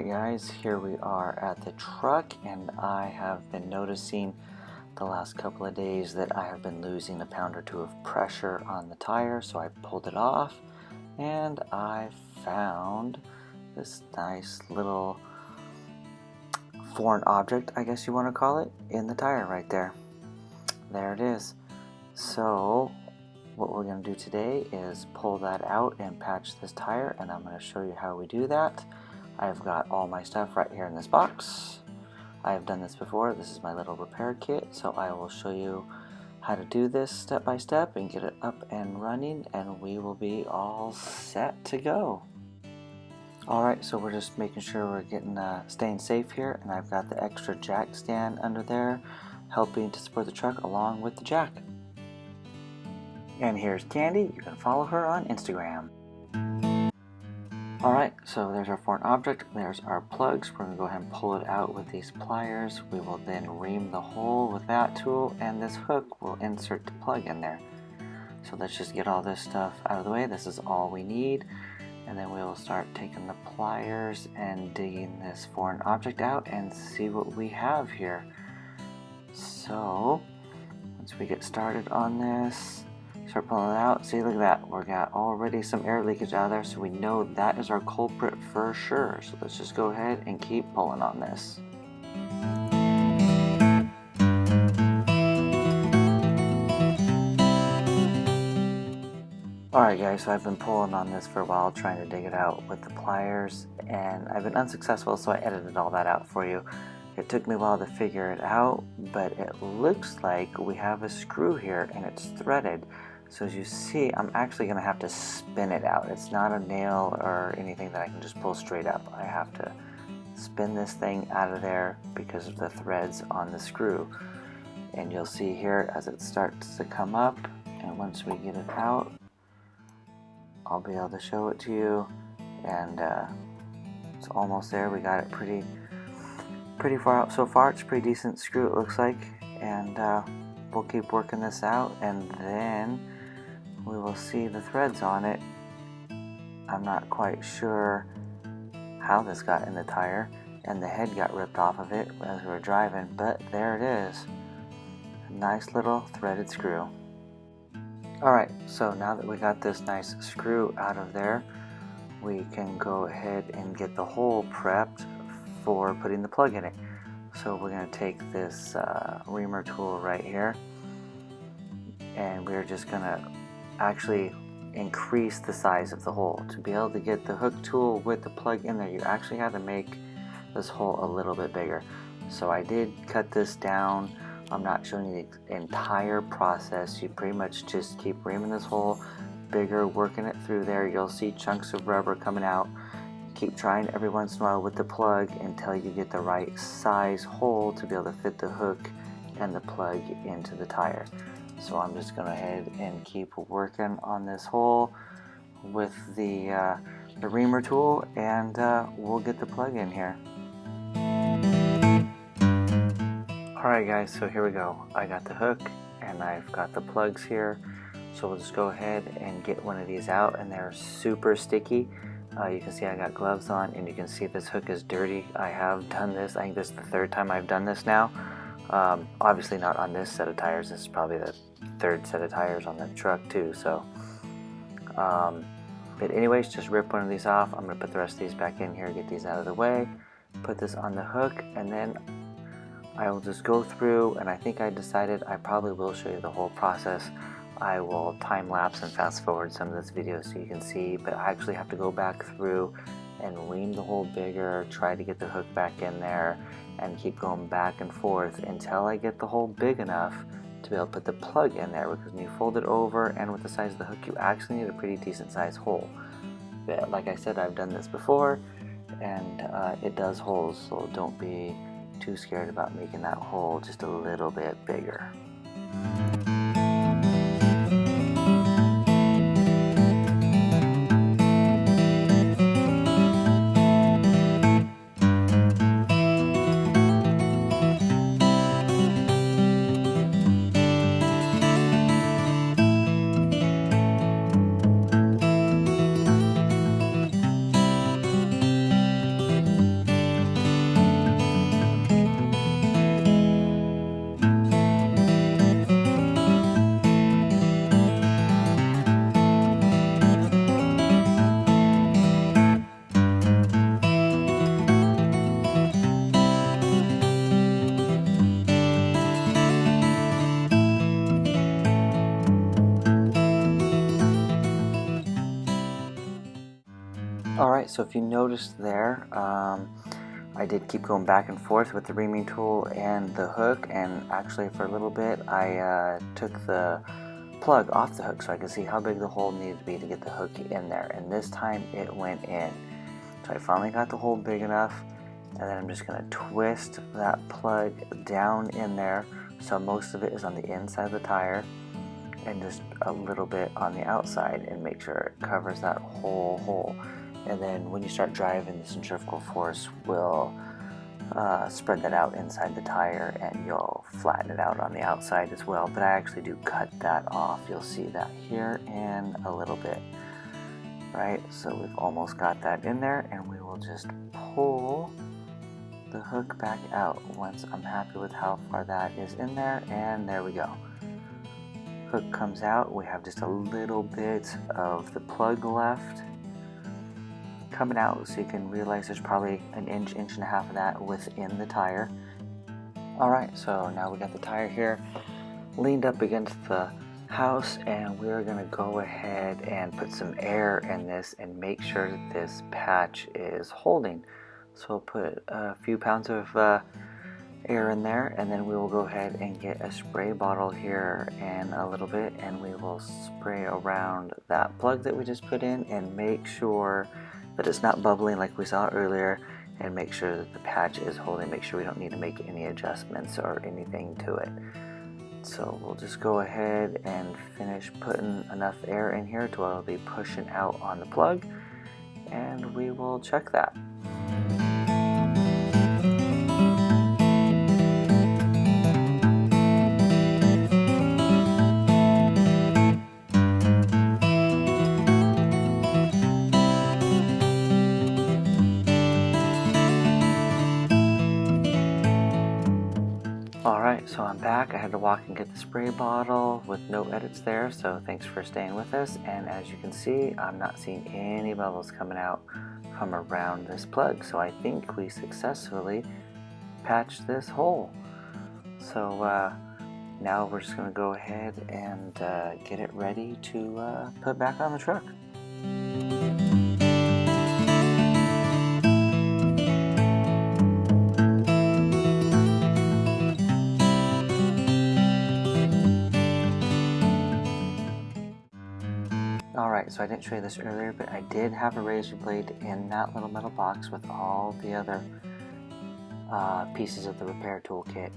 Alright guys, here we are at the truck, and I have been noticing the last couple of days that I have been losing a pound or two of pressure on the tire, so I pulled it off and I found this nice little foreign object, I guess you want to call it, in the tire right there. There it is. So what we're going to do today is pull that out and patch this tire, and I'm going to show you how we do that. I've got all my stuff right here in this box. I have done this before. This is my little repair kit, so I will show you how to do this step by step and get it up and running, and we will be all set to go. Alright, so we're just making sure we're getting staying safe here, and I've got the extra jack stand under there helping to support the truck along with the jack. And here's Candy. You can follow her on Instagram. Alright, so there's our foreign object, there's our plugs. We're going to go ahead and pull it out with these pliers. We will then ream the hole with that tool, and this hook will insert the plug in there. So let's just get all this stuff out of the way. This is all we need, and then we will start taking the pliers and digging this foreign object out and see what we have here. So once we get started on this, start pulling it out. See, look at that. We got already some air leakage out of there, so we know that is our culprit for sure. So let's just go ahead and keep pulling on this. Alright guys, so I've been pulling on this for a while, trying to dig it out with the pliers, and I've been unsuccessful, so I edited all that out for you. It took me a while to figure it out, but it looks like we have a screw here and it's threaded. So as you see, I'm actually going to have to spin it out. It's not a nail or anything that I can just pull straight up. I have to spin this thing out of there because of the threads on the screw. And you'll see here as it starts to come up, and once we get it out, I'll be able to show it to you. And it's almost there. We got it pretty far out so far. It's a pretty decent screw, it looks like. And we'll keep working this out, and then we will see the threads on it. I'm not quite sure how this got in the tire, and the head got ripped off of it as we were driving, but there it is. A nice little threaded screw. Alright, so now that we got this nice screw out of there, we can go ahead and get the hole prepped for putting the plug in it. So we're going to take this reamer tool right here, and we're just going to actually increase the size of the hole. To be able to get the hook tool with the plug in there, you actually have to make this hole a little bit bigger. So I did cut this down. I'm not showing you the entire process. You pretty much just keep reaming this hole bigger, working it through there. You'll see chunks of rubber coming out. Keep trying every once in a while with the plug until you get the right size hole to be able to fit the hook and the plug into the tire. So I'm just going to head and keep working on this hole with the reamer tool, and we'll get the plug in here. Alright guys, so here we go. I got the hook and I've got the plugs here. So we'll just go ahead and get one of these out, and they're super sticky. You can see I got gloves on, and you can see this hook is dirty. I have done this. I think this is the third time I've done this now. Obviously not on this set of tires. This is probably the third set of tires on the truck too. So, but anyways, just rip one of these off. I'm going to put the rest of these back in here, get these out of the way, put this on the hook, and then I will just go through, and I think I decided I probably will show you the whole process. I will time lapse and fast forward some of this video so you can see, but I actually have to go back through and ream the hole bigger, try to get the hook back in there, and keep going back and forth until I get the hole big enough to be able to put the plug in there, because when you fold it over and with the size of the hook, you actually need a pretty decent sized hole. But like I said, I've done this before, and it does holes, so don't be too scared about making that hole just a little bit bigger. Alright, so if you noticed there, I did keep going back and forth with the reaming tool and the hook, and actually for a little bit I took the plug off the hook so I could see how big the hole needed to be to get the hook in there, and this time it went in. So I finally got the hole big enough, and then I'm just going to twist that plug down in there so most of it is on the inside of the tire and just a little bit on the outside, and make sure it covers that whole hole. And then when you start driving, the centrifugal force will spread that out inside the tire, and you'll flatten it out on the outside as well. But I actually do cut that off. You'll see that here in a little bit. Right, so we've almost got that in there, and we will just pull the hook back out once I'm happy with how far that is in there, and there we go. Hook comes out. We have just a little bit of the plug left coming out, so you can realize there's probably an inch and a half of that within the tire. Alright, so now we got the tire here leaned up against the house, and we're going to go ahead and put some air in this and make sure that this patch is holding. So we'll put a few pounds of air in there, and then we will go ahead and get a spray bottle here in a little bit, and we will spray around that plug that we just put in and make sure that it's not bubbling like we saw earlier, and make sure that the patch is holding. Make sure we don't need to make any adjustments or anything to it. So we'll just go ahead and finish putting enough air in here to where it'll be pushing out on the plug, and we will check that. Alright, so I'm back. I had to walk and get the spray bottle with no edits there, so thanks for staying with us. And as you can see, I'm not seeing any bubbles coming out from around this plug, so I think we successfully patched this hole. So now we're just going to go ahead and get it ready to put back on the truck. Alright, so I didn't show you this earlier, but I did have a razor blade in that little metal box with all the other pieces of the repair toolkit.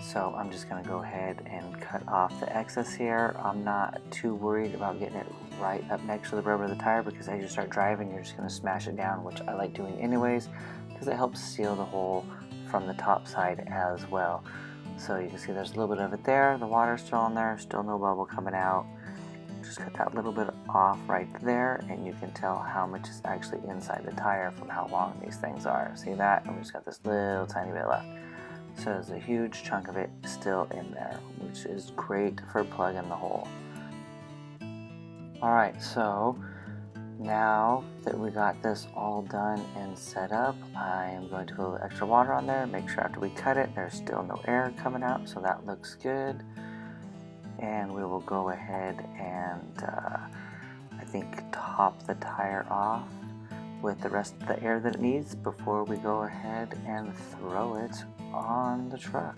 So I'm just going to go ahead and cut off the excess here. I'm not too worried about getting it right up next to the rubber of the tire, because as you start driving, you're just going to smash it down, which I like doing anyways, because it helps seal the hole from the top side as well. So you can see there's a little bit of it there. The water's still in there, still no bubble coming out. Just cut that little bit off right there, and you can tell how much is actually inside the tire from how long these things are. See that? And we just got this little tiny bit left. So there's a huge chunk of it still in there, which is great for plugging the hole. Alright, so now that we got this all done and set up, I am going to put a little extra water on there. Make sure after we cut it, there's still no air coming out, so that looks good. And we will go ahead and I think top the tire off with the rest of the air that it needs before we go ahead and throw it on the truck.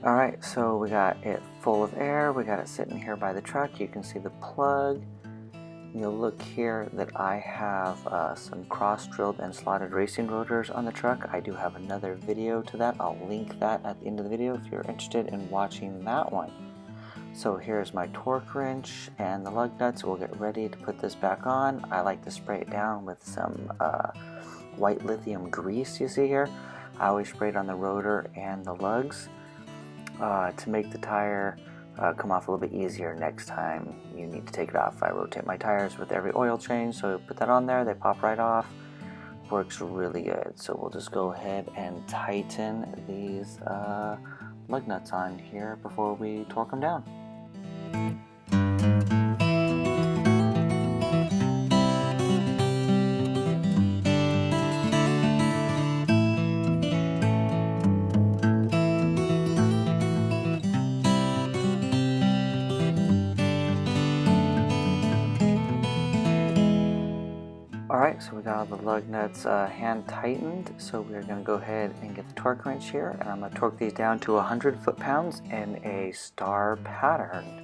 Alright, so we got it full of air, we got it sitting here by the truck. You can see the plug. You'll look here that I have some cross-drilled and slotted racing rotors on the truck. I do have another video to that. I'll link that at the end of the video if you're interested in watching that one. So here's my torque wrench and the lug nuts. We'll get ready to put this back on. I like to spray it down with some white lithium grease you see here. I always spray it on the rotor and the lugs to make the tire come off a little bit easier next time you need to take it off. I rotate my tires with every oil change, so put that on there, they pop right off. Works really good. So we'll just go ahead and tighten these lug nuts on here before we torque them down. Alright, so we got all the lug nuts hand tightened, so we're going to go ahead and get the torque wrench here, and I'm going to torque these down to 100 foot-pounds in a star pattern.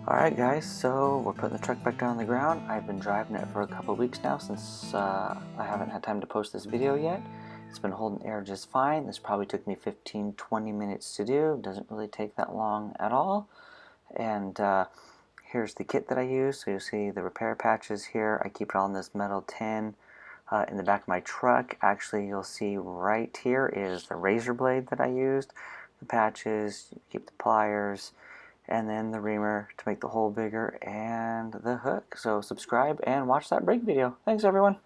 Alright guys, so we're putting the truck back down on the ground. I've been driving it for a couple weeks now since I haven't had time to post this video yet. It's been holding air just fine. This probably took me 15-20 minutes to do. It doesn't really take that long at all. And here's the kit that I use. So you'll see the repair patches here. I keep it on this metal tin in the back of my truck. Actually, you'll see right here is the razor blade that I used. The patches, you keep the pliers, and then the reamer to make the hole bigger, and the hook. So subscribe and watch that brake video. Thanks everyone.